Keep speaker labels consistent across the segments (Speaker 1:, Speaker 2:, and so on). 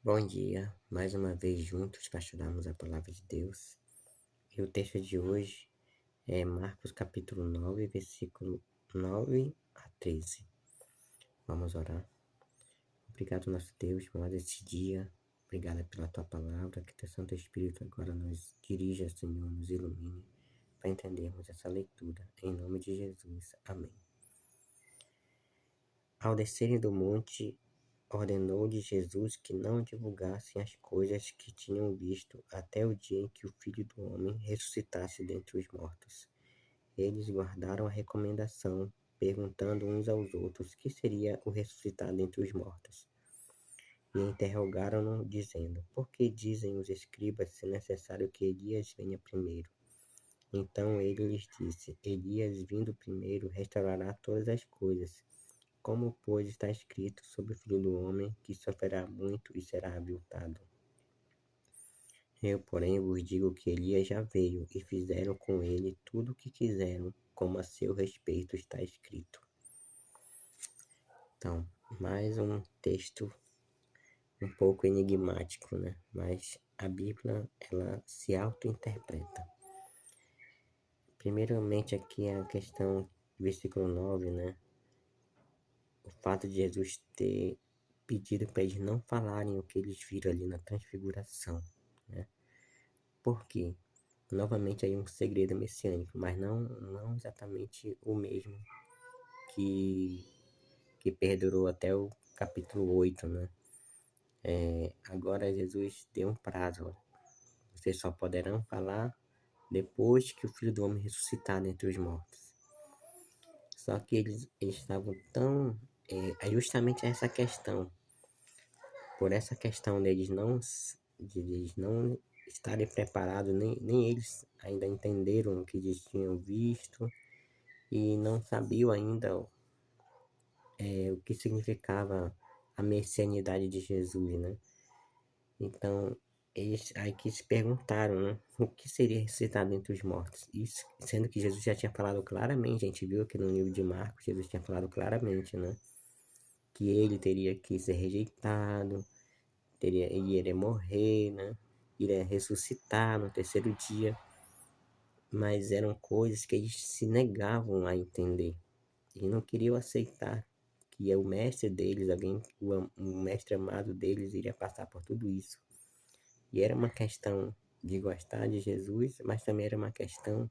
Speaker 1: Bom dia, mais uma vez juntos para estudarmos a palavra de Deus. E o texto de hoje é Marcos capítulo 9, versículo 9 a 13. Vamos orar. Obrigado, nosso Deus, por mais esse dia. Obrigado pela tua palavra, que teu Santo Espírito agora nos dirija, Senhor, nos ilumine, para entendermos essa leitura. Em nome de Jesus. Amém. Ao descerem do monte, ordenou-lhes Jesus que não divulgassem as coisas que tinham visto até o dia em que o Filho do Homem ressuscitasse dentre os mortos. Eles guardaram a recomendação, perguntando uns aos outros que seria o ressuscitar dentre os mortos. E interrogaram-no, dizendo: Por que dizem os escribas ser necessário que Elias venha primeiro? Então ele lhes disse: Elias, vindo primeiro, restaurará todas as coisas. Como, pois, está escrito sobre o Filho do Homem, que sofrerá muito e será aviltado. Eu, porém, vos digo que Elias já veio, e fizeram com ele tudo o que quiseram, como a seu respeito está escrito. Então, mais um texto um pouco enigmático, né? Mas a Bíblia, ela se auto-interpreta. Primeiramente aqui é a questão, versículo 9, né? O fato de Jesus ter pedido para eles não falarem o que eles viram ali na transfiguração, né? Por quê? Novamente aí um segredo messiânico, mas não exatamente o mesmo que, que perdurou até o capítulo 8, né? Agora Jesus deu um prazo, ó. Vocês só poderão falar depois que o Filho do Homem ressuscitar dentre os mortos. Só que eles estavam tão... É justamente essa questão. Por essa questão deles não estarem preparados, nem eles ainda entenderam o que eles tinham visto e não sabiam ainda o que significava a messianidade de Jesus, né? Então, eles aí que se perguntaram, né? O que seria ressuscitado entre os mortos? Isso, sendo que Jesus já tinha falado claramente, a gente viu aqui no livro de Marcos, Jesus tinha falado claramente, né? Que ele teria que ser rejeitado, ele iria morrer, né? Iria ressuscitar no terceiro dia, mas eram coisas que eles se negavam a entender. Eles não queriam aceitar que o mestre deles, o mestre amado deles, iria passar por tudo isso. E era uma questão de gostar de Jesus, mas também era uma questão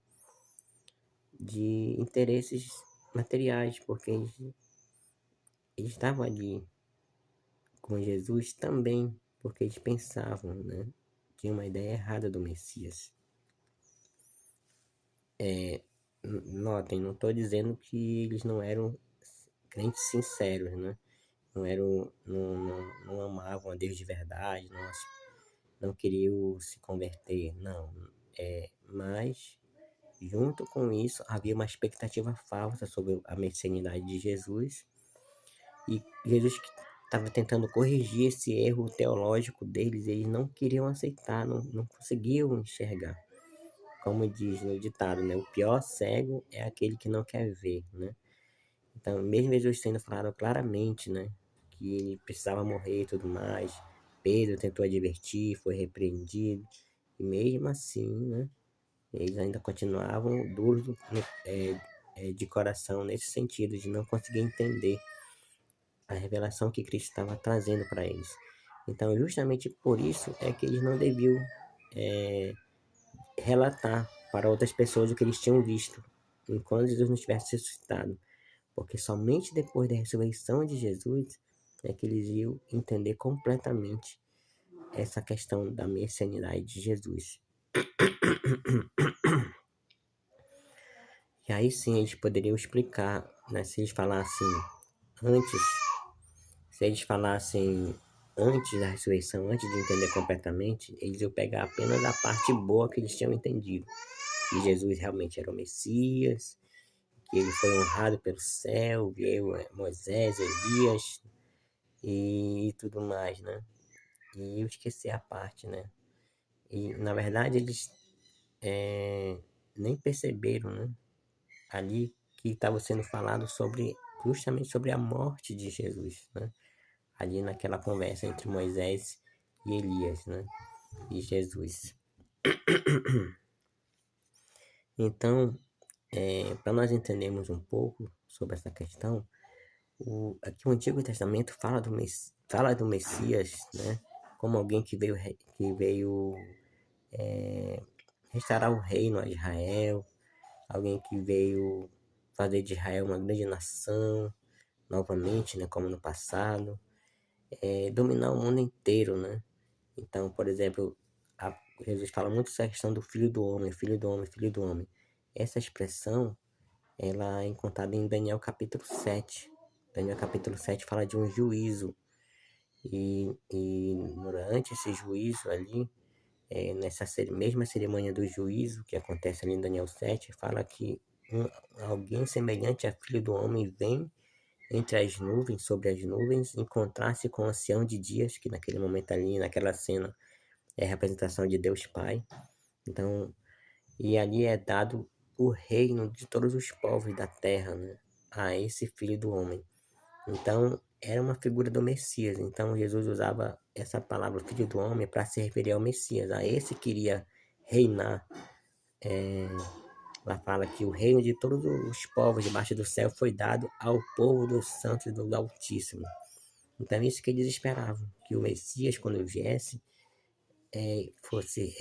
Speaker 1: de interesses materiais, porque eles estavam ali com Jesus também, porque eles pensavam, né? Tinha uma ideia errada do Messias. Notem, não estou dizendo que eles não eram crentes sinceros, né? Não amavam a Deus de verdade, não queriam se converter, não. Mas, junto com isso, havia uma expectativa falsa sobre a messianidade de Jesus, e Jesus estava tentando corrigir esse erro teológico deles, eles não queriam aceitar, não conseguiam enxergar. Como diz no ditado, né? O pior cego é aquele que não quer ver, né? Então, mesmo Jesus tendo falado claramente, né? Que ele precisava morrer e tudo mais, Pedro tentou advertir, foi repreendido, e mesmo assim, né? Eles ainda continuavam duros de coração nesse sentido, de não conseguir entender a revelação que Cristo estava trazendo para eles. Então, justamente por isso é que eles não deviam relatar para outras pessoas o que eles tinham visto, enquanto Jesus não tivesse ressuscitado. Porque somente depois da ressurreição de Jesus é que eles iam entender completamente essa questão da messianidade de Jesus. E aí sim eles poderiam explicar, né, antes, se eles falassem antes da ressurreição, antes de entender completamente, eles iam pegar apenas a parte boa que eles tinham entendido. Que Jesus realmente era o Messias, que ele foi honrado pelo céu, viu Moisés, Elias e tudo mais, né? E eu esqueci a parte, né? E na verdade eles nem perceberam, né? Ali que estava sendo falado justamente sobre a morte de Jesus, né? Ali naquela conversa entre Moisés e Elias, né? E Jesus. Então, para nós entendermos um pouco sobre essa questão, aqui o Antigo Testamento fala do Messias, né? Como alguém que veio restaurar o reino a Israel, alguém que veio fazer de Israel uma grande nação, novamente, né? Como no passado, dominar o mundo inteiro, né? Então, por exemplo, Jesus fala muito essa questão do filho do homem, filho do homem, filho do homem. Essa expressão, ela é encontrada em Daniel capítulo 7. Daniel capítulo 7 fala de um juízo. E durante esse juízo ali, nessa mesma cerimônia do juízo que acontece ali em Daniel 7, fala que alguém semelhante a filho do homem vem entre as nuvens, sobre as nuvens, encontrar-se com o ancião de dias, que naquele momento ali, naquela cena, é a representação de Deus Pai. Então, e ali é dado o reino de todos os povos da terra, né, a esse filho do homem. Então, era uma figura do Messias. Então, Jesus usava essa palavra filho do homem para se referir ao Messias, a esse que iria reinar. Lá fala que o reino de todos os povos debaixo do céu foi dado ao povo dos santos e do Altíssimo. Então, é isso que eles esperavam, que o Messias, quando viesse, fosse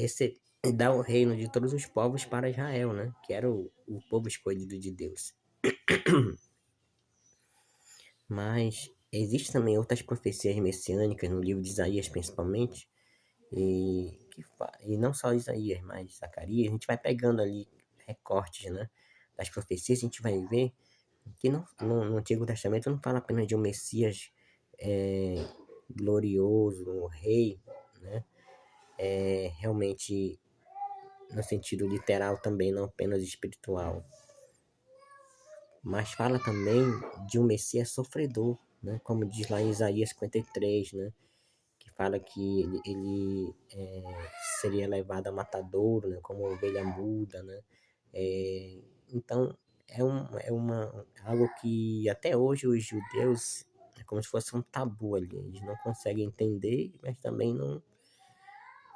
Speaker 1: dar o reino de todos os povos para Israel, né? Que era o povo escolhido de Deus. Mas existem também outras profecias messiânicas no livro de Isaías, principalmente, e não só Isaías, mas Zacarias. A gente vai pegando ali recortes, né, das profecias. A gente vai ver que no Antigo Testamento não fala apenas de um Messias glorioso, um rei, né? Realmente no sentido literal também, não apenas espiritual. Mas fala também de um Messias sofredor, né? Como diz lá em Isaías 53, né? Que fala que ele seria levado a matadouro, né? Como ovelha muda, né? Então, algo que até hoje os judeus é como se fosse um tabu ali. Eles não conseguem entender, mas também não.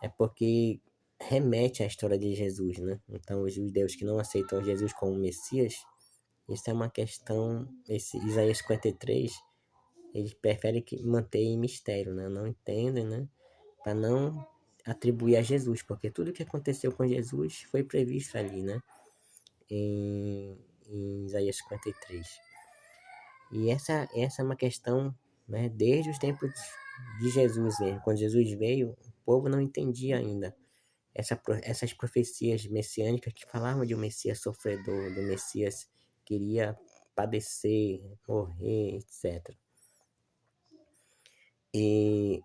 Speaker 1: É porque remete à história de Jesus, né? Então, os judeus que não aceitam Jesus como Messias, isso é uma questão. Esse Isaías 53, eles preferem manter em mistério, né? Não entendem, né? Para não atribuir a Jesus, porque tudo que aconteceu com Jesus foi previsto ali, né? Em Isaías 53. E essa é uma questão, né, desde os tempos de Jesus mesmo. Quando Jesus veio, o povo não entendia ainda essas profecias messiânicas que falavam de um Messias sofredor, do Messias que iria padecer, morrer, etc. E,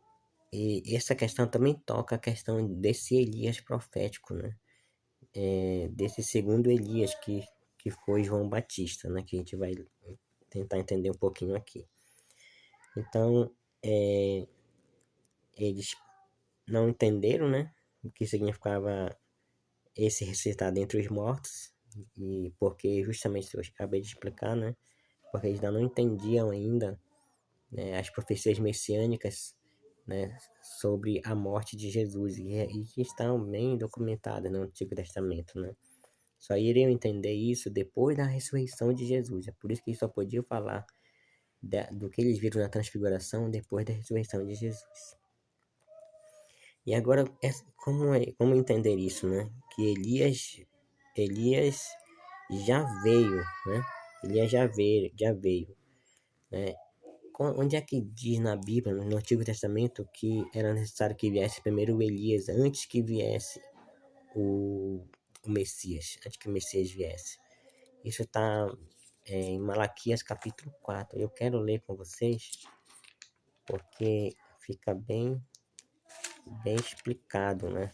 Speaker 1: e essa questão também toca a questão desse Elias profético, né? Desse segundo Elias que foi João Batista, né? Que a gente vai tentar entender um pouquinho aqui. Então, eles não entenderam, né? O que significava esse ressuscitar dentre os mortos, e porque justamente eu acabei de explicar, né? Porque eles não entendiam ainda, né, as profecias messiânicas, né, sobre a morte de Jesus e que estão bem documentadas no Antigo Testamento, né? Só iriam entender isso depois da ressurreição de Jesus. É por isso que eles só podiam falar do que eles viram na transfiguração depois da ressurreição de Jesus. E agora, como entender isso, né? Que Elias já veio, né? Elias já veio, né? Onde é que diz na Bíblia, no Antigo Testamento, que era necessário que viesse primeiro o Elias, antes que viesse o Messias, antes que o Messias viesse? Isso está em Malaquias capítulo 4. Eu quero ler com vocês, porque fica bem explicado, né?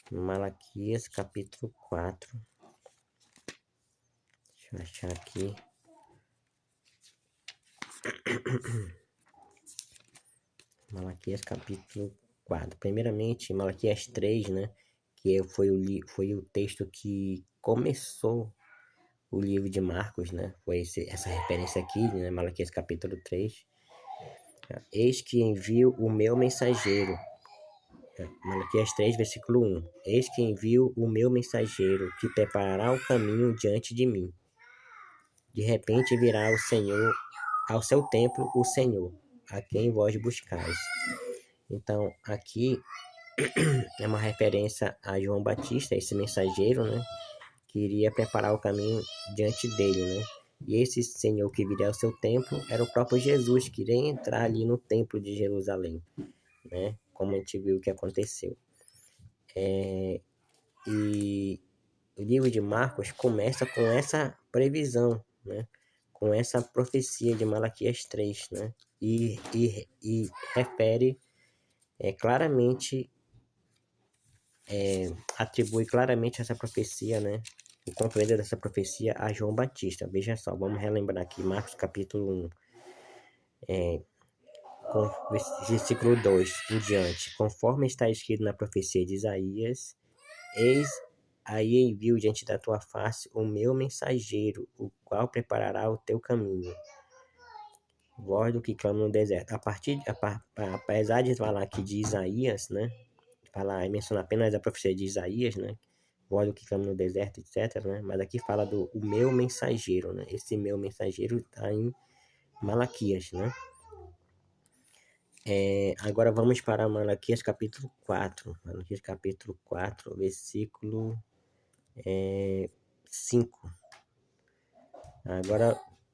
Speaker 1: Malaquias capítulo 4. Deixa eu achar aqui. Malaquias capítulo 4. Primeiramente, Malaquias 3, né? Que foi o texto que começou o livro de Marcos, né? Foi essa referência aqui, né? Malaquias capítulo 3. Eis que envio o meu mensageiro, Malaquias 3, versículo 1. Eis que envio o meu mensageiro, que preparará o caminho diante de mim. De repente virá o Senhor ao seu templo, o Senhor, a quem vós buscais. Então, aqui é uma referência a João Batista, esse mensageiro, né? Que iria preparar o caminho diante dele, né? E esse Senhor que viria ao seu templo era o próprio Jesus, que iria entrar ali no templo de Jerusalém, né? Como a gente viu que aconteceu. E o livro de Marcos começa com essa previsão, né? Com essa profecia de Malaquias 3, né? E refere claramente, atribui claramente essa profecia, né? O cumprimento dessa profecia a João Batista. Veja só, vamos relembrar aqui, Marcos capítulo 1, com versículo 2 em diante. Conforme está escrito na profecia de Isaías, eis aí envio diante da tua face o meu mensageiro, o qual preparará o teu caminho. Voz do que clama no deserto. Apesar de falar aqui de Isaías, né? Falar, menciona apenas a profecia de Isaías, né? Voz do que clama no deserto, etc, né? Mas aqui fala do o meu mensageiro, né? Esse meu mensageiro está em Malaquias, né? Agora vamos para Malaquias capítulo 4. Malaquias capítulo 4, versículo 5.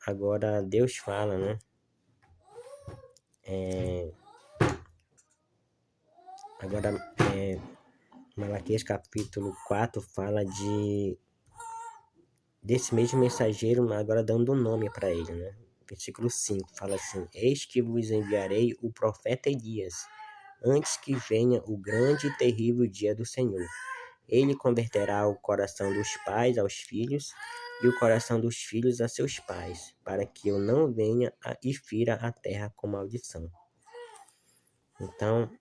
Speaker 1: Agora Deus fala, né? Agora Malaquias capítulo 4 fala desse mesmo mensageiro, agora dando um nome para ele, né? Versículo 5 fala assim: Eis que vos enviarei o profeta Elias, antes que venha o grande e terrível dia do Senhor. Ele converterá o coração dos pais aos filhos e o coração dos filhos a seus pais, para que eu não venha e fira a terra com maldição. Então,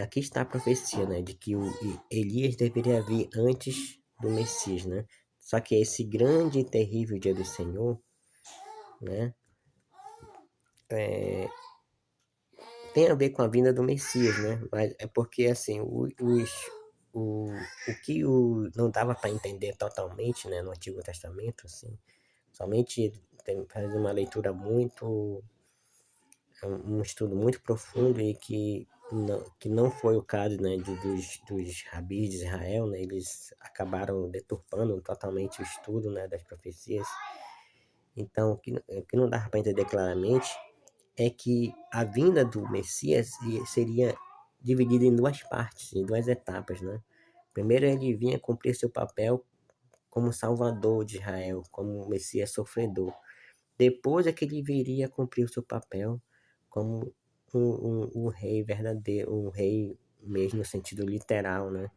Speaker 1: aqui está a profecia, né, de que o Elias deveria vir antes do Messias, né? Só que esse grande e terrível dia do Senhor, né, tem a ver com a vinda do Messias, né? Mas é porque assim, o que não dava para entender totalmente, né, no Antigo Testamento, assim, somente fazer uma leitura muito, um estudo muito profundo e que não foi o caso, né, dos rabis de Israel, né? Eles acabaram deturpando totalmente o estudo, né, das profecias. Então, o que não dava para entender claramente é que a vinda do Messias seria dividida em duas partes, em duas etapas, né? Primeiro ele vinha cumprir seu papel como Salvador de Israel, como Messias sofredor. Depois é que ele viria cumprir o seu papel como um rei verdadeiro, um rei mesmo no sentido literal, né?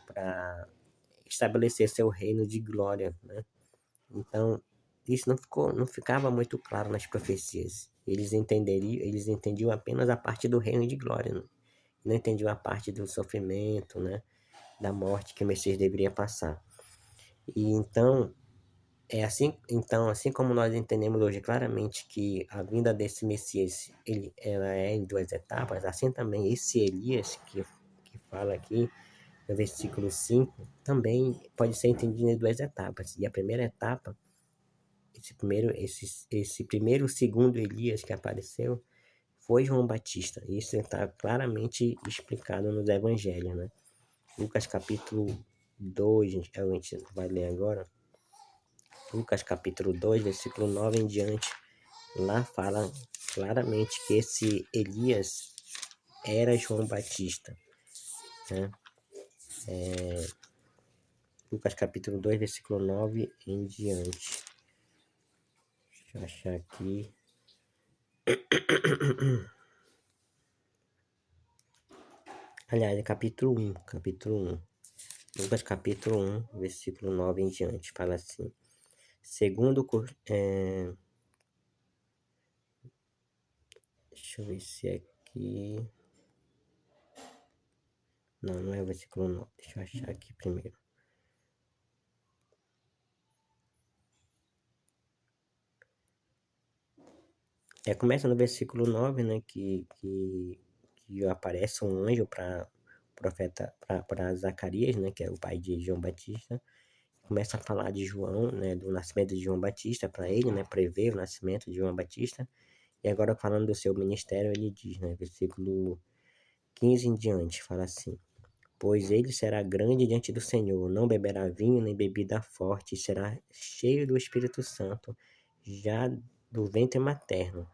Speaker 1: Para estabelecer seu reino de glória, né? Então, isso não ficava muito claro nas profecias. Eles entendiam apenas a parte do reino de glória, né? Não entendiam a parte do sofrimento, né? Da morte que o Messias deveria passar. E então, assim como nós entendemos hoje claramente que a vinda desse Messias, ela é em duas etapas, assim também esse Elias que fala aqui no versículo 5, também pode ser entendido em duas etapas. E a primeira etapa, esse primeiro, segundo Elias que apareceu, foi João Batista. Isso está claramente explicado nos evangelhos, né? Lucas capítulo 2, a gente vai ler agora. Lucas capítulo 2, versículo 9 em diante. Lá fala claramente que esse Elias era João Batista, né? Lucas capítulo 2, versículo 9 em diante. Deixa eu achar aqui. Aliás, é capítulo 1, capítulo 1. Lucas capítulo 1, versículo 9 em diante. Fala assim. Segundo... deixa eu ver se é aqui... Não, não é o versículo 9. Deixa eu achar aqui primeiro. Começa no versículo 9, né, que aparece um anjo para profeta, para Zacarias, né, que é o pai de João Batista, começa a falar de João, né, do nascimento de João Batista para ele, né, prevê o nascimento de João Batista. E agora falando do seu ministério, ele diz, né, versículo 15 em diante, fala assim: Pois ele será grande diante do Senhor, não beberá vinho nem bebida forte, será cheio do Espírito Santo, já do ventre materno,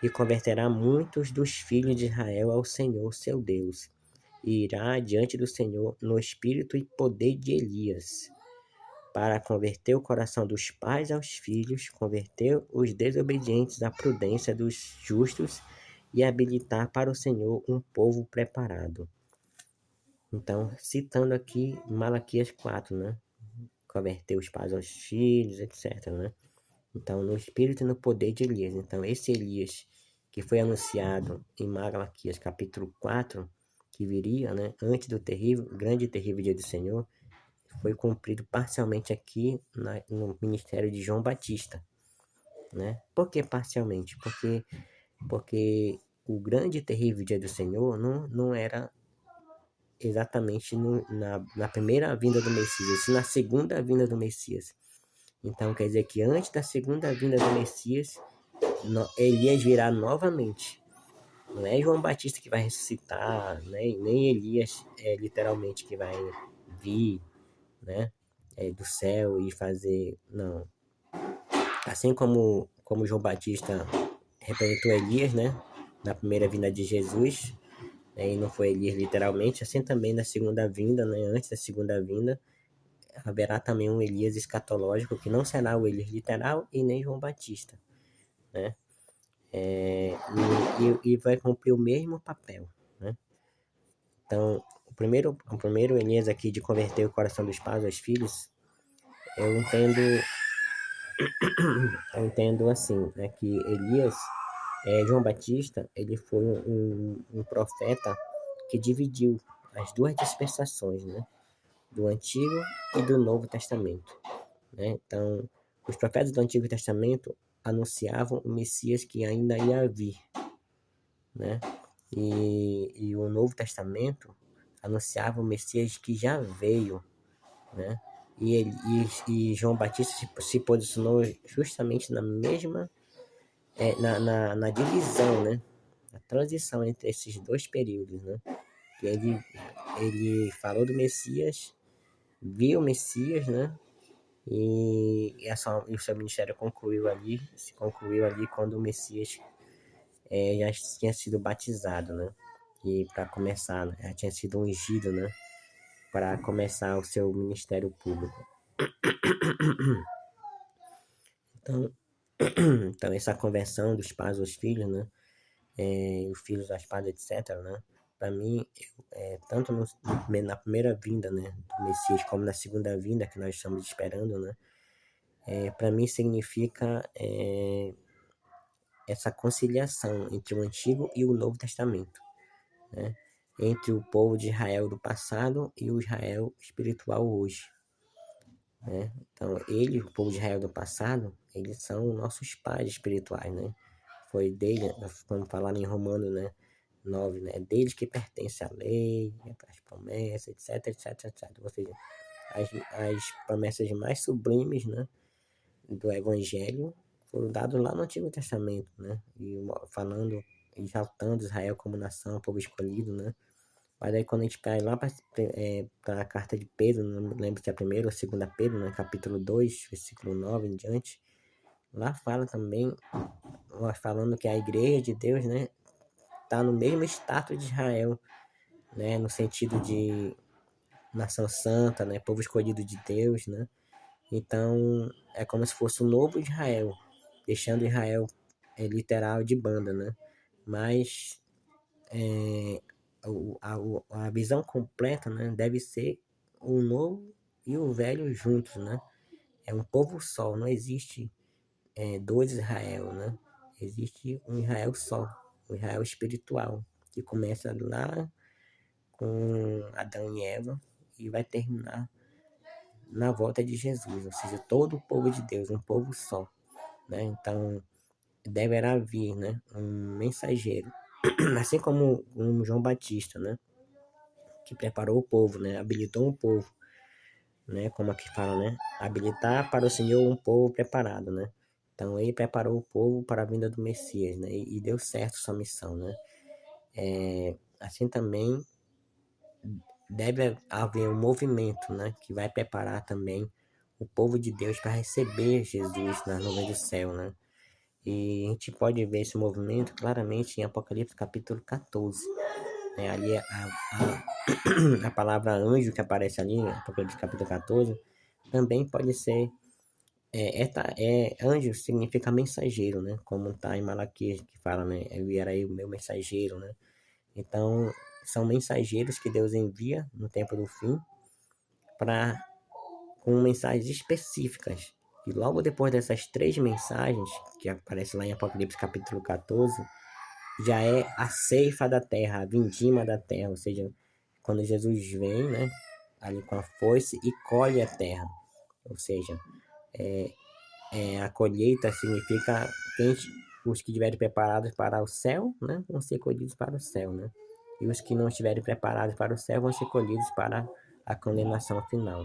Speaker 1: e converterá muitos dos filhos de Israel ao Senhor, seu Deus, e irá diante do Senhor no espírito e poder de Elias, para converter o coração dos pais aos filhos, converter os desobedientes à prudência dos justos e habilitar para o Senhor um povo preparado. Então, citando aqui Malaquias 4, né? Converter os pais aos filhos, etc, né? Então, no espírito e no poder de Elias. Então, esse Elias que foi anunciado em Malaquias capítulo 4, que viria, né, antes do terrível, grande e terrível dia do Senhor, foi cumprido parcialmente aqui no ministério de João Batista, né? Por que parcialmente? Porque o grande e terrível dia do Senhor não era exatamente na primeira vinda do Messias, e na segunda vinda do Messias. Então quer dizer que antes da segunda vinda do Messias, Elias virá novamente. Não é João Batista que vai ressuscitar, nem Elias literalmente que vai vir, né, do céu e fazer. Não. Assim como João Batista representou Elias, né, na primeira vinda de Jesus, e não foi Elias literalmente, assim também na segunda vinda, né, antes da segunda vinda, haverá também um Elias escatológico, que não será o Elias literal e nem João Batista, né? E vai cumprir o mesmo papel, né? Então, o primeiro Elias aqui de converter o coração dos pais aos filhos, eu entendo, eu entendo assim, né, que Elias, João Batista, ele foi um profeta que dividiu as duas dispensações, né? Do Antigo e do Novo Testamento, né? Então, os profetas do Antigo Testamento anunciavam o Messias que ainda ia vir, né? E o Novo Testamento anunciava o Messias que já veio, né? E João Batista se posicionou justamente na mesma, na divisão, né? Na transição entre esses dois períodos, né? Que ele falou do Messias, viu o Messias, né? E o seu ministério se concluiu ali quando o Messias já tinha sido batizado, né? E para começar, né? Já tinha sido ungido, né? Para começar o seu ministério público. Então, então essa conversão dos pais aos filhos, né? Os filhos às pais, etc, né? Para mim, tanto na primeira vinda, né, do Messias, como na segunda vinda que nós estamos esperando, né? Para mim significa essa conciliação entre o Antigo e o Novo Testamento, né? Entre o povo de Israel do passado e o Israel espiritual hoje, né? Então, o povo de Israel do passado, eles são nossos pais espirituais, né? Foi dele, quando falaram em Romano, né, 9, né? É deles que pertence a lei, as promessas, etc, etc, etc. Ou seja, as promessas mais sublimes, né, do Evangelho foram dados lá no Antigo Testamento, né? E falando, exaltando Israel como nação, povo escolhido, né? Mas aí quando a gente cai lá para a carta de Pedro, não lembro se é a primeira ou a segunda Pedro, né? Capítulo 2 versículo 9 em diante, lá fala também, falando que a igreja de Deus, né, tá no mesmo status de Israel, né? No sentido de nação santa, né? Povo escolhido de Deus, né? Então, é como se fosse um novo Israel, deixando Israel literal de banda, né? Mas a visão completa, né, deve ser o novo e o velho juntos, né? É um povo só, não existe dois Israel, né? Existe um Israel só, um Israel espiritual, que começa lá com Adão e Eva e vai terminar na volta de Jesus, ou seja, todo o povo de Deus, um povo só, né? Então, deverá vir, né, um mensageiro, assim como João Batista, né, que preparou o povo, né, habilitou o povo, né, como aqui fala, né, habilitar para o Senhor um povo preparado, né. Então ele preparou o povo para a vinda do Messias, né, e deu certo sua missão, né. Assim também deve haver um movimento, né, que vai preparar também o povo de Deus para receber Jesus nas nuvens do céu, né. E a gente pode ver esse movimento claramente em Apocalipse capítulo 14. Né? Ali a palavra anjo que aparece ali, em Apocalipse capítulo 14, também pode ser. Anjo significa mensageiro, né? Como está em Malaquias que fala, né? Enviarei o meu mensageiro, né? Então, são mensageiros que Deus envia no tempo do fim para com mensagens específicas. E logo depois dessas três mensagens, que aparece lá em Apocalipse capítulo 14, já é a ceifa da terra, a vindima da terra, ou seja, quando Jesus vem, né, ali com a foice e colhe a terra, ou seja, a colheita significa que os que estiverem preparados para o céu, né, vão ser colhidos para o céu, né, e os que não estiverem preparados para o céu vão ser colhidos para a condenação final.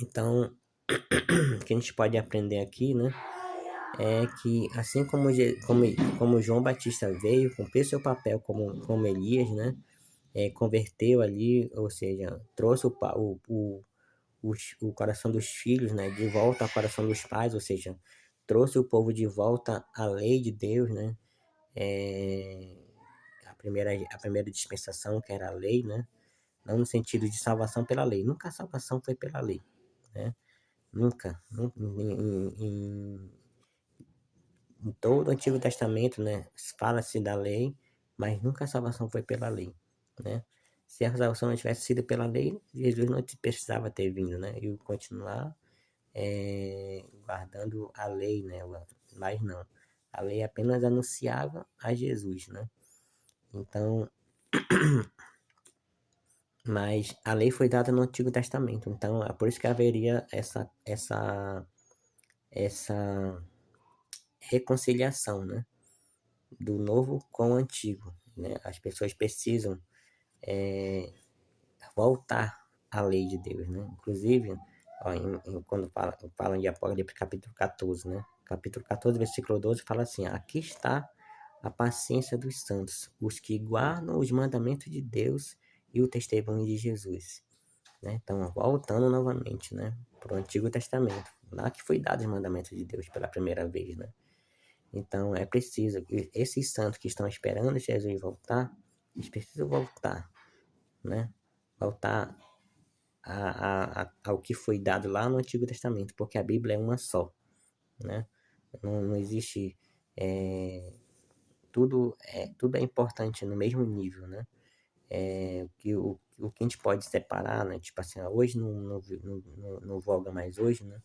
Speaker 1: Então, o que a gente pode aprender aqui, né, é que assim como João Batista veio, cumpriu seu papel como Elias, né, converteu ali, ou seja, trouxe o coração dos filhos, né, de volta ao coração dos pais, ou seja, trouxe o povo de volta à lei de Deus, né, é, a primeira dispensação, que era a lei, né, não no sentido de salvação pela lei, nunca a salvação foi pela lei, né, nunca, em todo o Antigo Testamento, né, fala-se da lei, mas nunca a salvação foi pela lei, né? Se a salvação não tivesse sido pela lei, Jesus não precisava ter vindo, né? E continuar guardando a lei, né? Mas não. A lei apenas anunciava a Jesus, né? Então, mas a lei foi dada no Antigo Testamento, então é por isso que haveria essa reconciliação, né? Do novo com o antigo, né? As pessoas precisam voltar à lei de Deus, né? Inclusive, ó, quando falam de Apocalipse capítulo 14, né? Capítulo 14, versículo 12, fala assim: aqui está a paciência dos santos, os que guardam os mandamentos de Deus e o testemunho de Jesus. Né? Então, voltando novamente, né, para o Antigo Testamento, lá que foi dado os mandamentos de Deus pela primeira vez, né? Então, é preciso que esses santos que estão esperando Jesus voltar, eles precisam voltar, né? Voltar ao que foi dado lá no Antigo Testamento, porque a Bíblia é uma só, né? Não existe tudo é importante no mesmo nível, né? O que a gente pode separar, né? Tipo assim, hoje não voga mais hoje, né?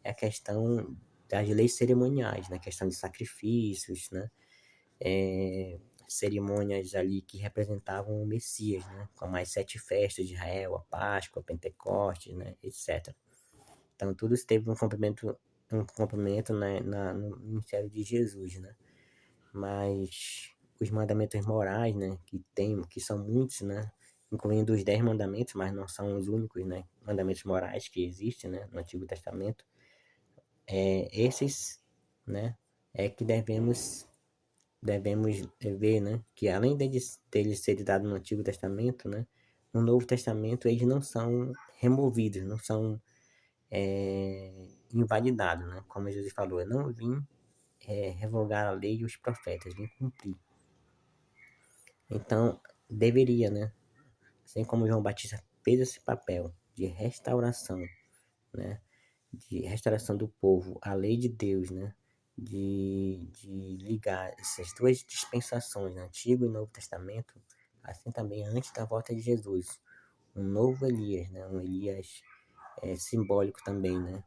Speaker 1: É a questão das leis cerimoniais, né? A questão de sacrifícios, né? Cerimônias ali que representavam o Messias, né? Como as 7 festas de Israel, a Páscoa, a Pentecostes, né? Etc. Então tudo isso teve um cumprimento né? No ministério de Jesus, né? Mas os mandamentos morais, né, que são muitos, né, incluindo os 10 mandamentos, mas não são os únicos, né, mandamentos morais que existem, né, no Antigo Testamento, esses, né, é que devemos ver, né, que além deles serem dados no Antigo Testamento, né, no Novo Testamento eles não são removidos, não são invalidados, né, como Jesus falou, eu não vim revogar a lei e os profetas, vim cumprir. Então, deveria, né? Assim como João Batista fez esse papel de restauração, né? De restauração do povo, a lei de Deus, né? De ligar essas duas dispensações, né? Antigo e Novo Testamento, assim também antes da volta de Jesus. Um novo Elias, né? Um Elias simbólico também, né?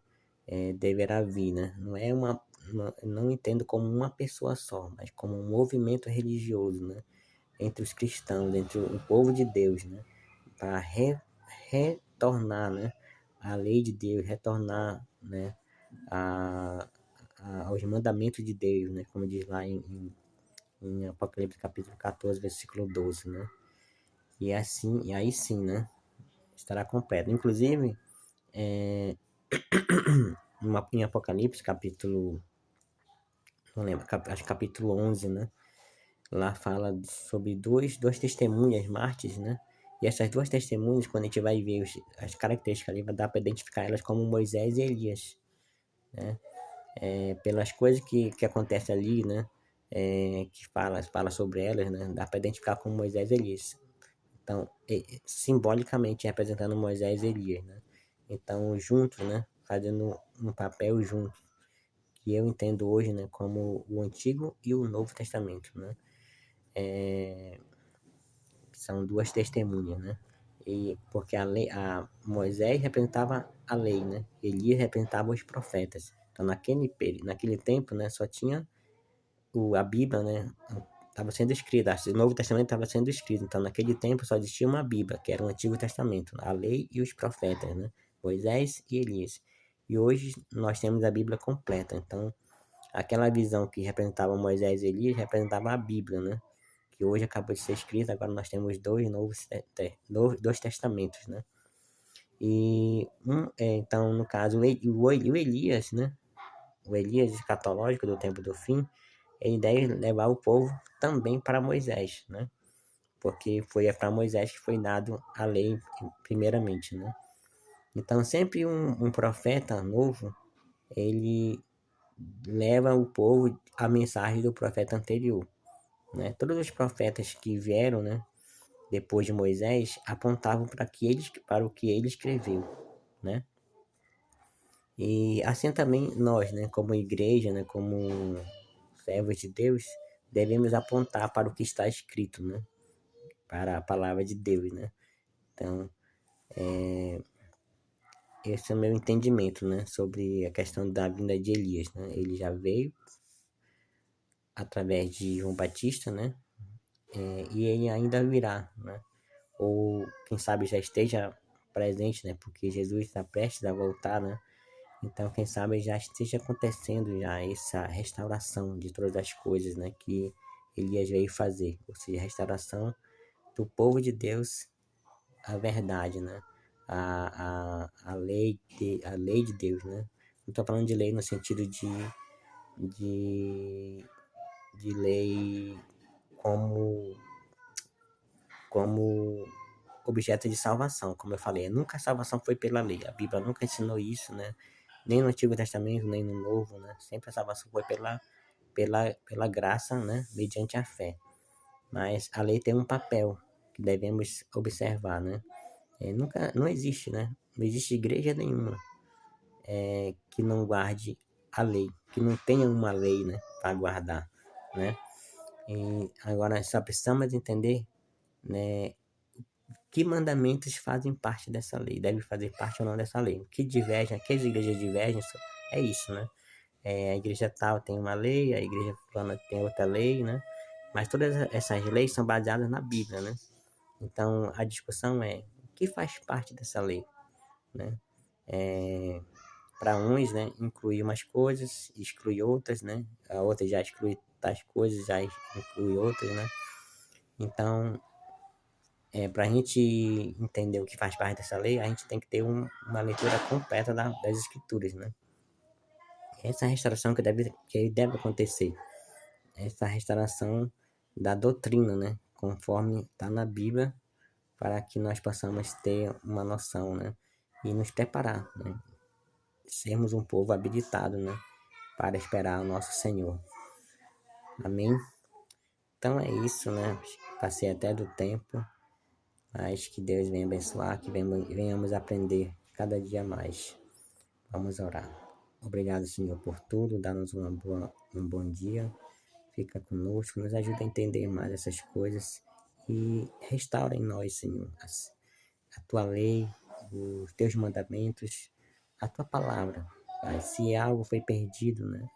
Speaker 1: Deverá vir, né? Não entendo como uma pessoa só, mas como um movimento religioso, né? Entre os cristãos, entre o povo de Deus, né? Para retornar, né? A lei de Deus, retornar, né? A, aos mandamentos de Deus, né? Como diz lá em Apocalipse capítulo 14, versículo 12, né? E assim, e aí sim, né? Estará completo. Inclusive, é, em Apocalipse capítulo, não lembro, acho que capítulo 11, né? Lá fala sobre duas testemunhas mártires, né? E essas duas testemunhas, quando a gente vai ver as características ali, vai dar para identificar elas como Moisés e Elias, né? Pelas coisas que acontecem ali, né? Que fala sobre elas, né? Dá para identificar como Moisés e Elias. Então, simbolicamente representando Moisés e Elias, né? Então, juntos, né? Fazendo um papel junto, que eu entendo hoje, né? Como o Antigo e o Novo Testamento, né? São duas testemunhas, né? E porque a Moisés representava a lei, né? Elias representava os profetas. Então, naquele tempo, né? Só tinha a Bíblia, né? Estava sendo escrita, o Novo Testamento estava sendo escrito. Então, naquele tempo só existia uma Bíblia, que era o Antigo Testamento, a lei e os profetas, né? Moisés e Elias. E hoje nós temos a Bíblia completa. Então, aquela visão que representava Moisés e Elias representava a Bíblia, né? Que hoje acabou de ser escrita, agora nós temos dois testamentos, né? Então, no caso, o Elias, né? O Elias escatológico do tempo do fim, ele deve levar o povo também para Moisés, né? Porque foi para Moisés que foi dado a lei primeiramente, né? Então, sempre um profeta novo, ele leva o povo a mensagem do profeta anterior, né? Todos os profetas que vieram, né, depois de Moisés, apontavam para o que ele escreveu, né? E assim também nós, né, como igreja, né, como servos de Deus, devemos apontar para o que está escrito, né? Para a palavra de Deus, né? Então, esse é o meu entendimento, né, sobre a questão da vinda de Elias, né? Ele já veio através de João Batista, né? E ele ainda virá, né? Ou quem sabe já esteja presente, né? Porque Jesus está prestes a voltar, né? Então, quem sabe já esteja acontecendo já essa restauração de todas as coisas, né? Que Elias veio fazer, ou seja, a restauração do povo de Deus, a verdade, né? A lei de Deus, né? Não estou falando de lei no sentido de, de lei como, como objeto de salvação, como eu falei. Nunca a salvação foi pela lei. A Bíblia nunca ensinou isso, né? Nem no Antigo Testamento, nem no Novo, né? Sempre a salvação foi pela graça, né? Mediante a fé. Mas a lei tem um papel que devemos observar, né? Não existe, né? Não existe igreja nenhuma que não guarde a lei, que não tenha uma lei, né? Para guardar, né? E agora só precisamos entender, né? Que mandamentos fazem parte dessa lei, deve fazer parte ou não dessa lei. O que diverge, aquelas igrejas divergem, é isso, né? A igreja tal tem uma lei, a igreja fulana tem outra lei, né? Mas todas essas leis são baseadas na Bíblia, né? Então a discussão é o que faz parte dessa lei, né? Para uns, né, inclui umas coisas, exclui outras, né? A outra já exclui tais coisas, já inclui outras, né? Então, para a gente entender o que faz parte dessa lei, a gente tem que ter uma leitura completa das escrituras, né? Essa é a restauração que deve acontecer. Essa restauração da doutrina, né? Conforme está na Bíblia, para que nós possamos ter uma noção, né? E nos preparar, né? Sermos um povo habilitado, né? Para esperar o nosso Senhor. Amém? Então é isso, né? Passei até do tempo, mas que Deus venha abençoar, que venhamos aprender cada dia mais. Vamos orar. Obrigado, Senhor, por tudo, dá-nos um bom dia. Fica conosco, nos ajuda a entender mais essas coisas e restaura em nós, Senhor, a tua lei, os teus mandamentos, a tua palavra. Pai, se algo foi perdido, né,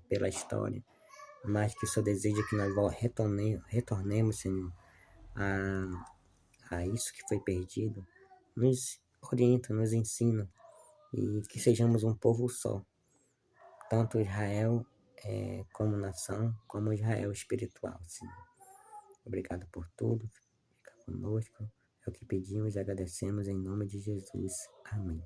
Speaker 1: pela história, mas que o Senhor deseja que nós retornemos, Senhor, a isso que foi perdido, nos orienta, nos ensina e que sejamos um povo só, tanto Israel como nação, como Israel espiritual, Senhor. Obrigado por tudo, fica conosco. É o que pedimos e agradecemos em nome de Jesus. Amém.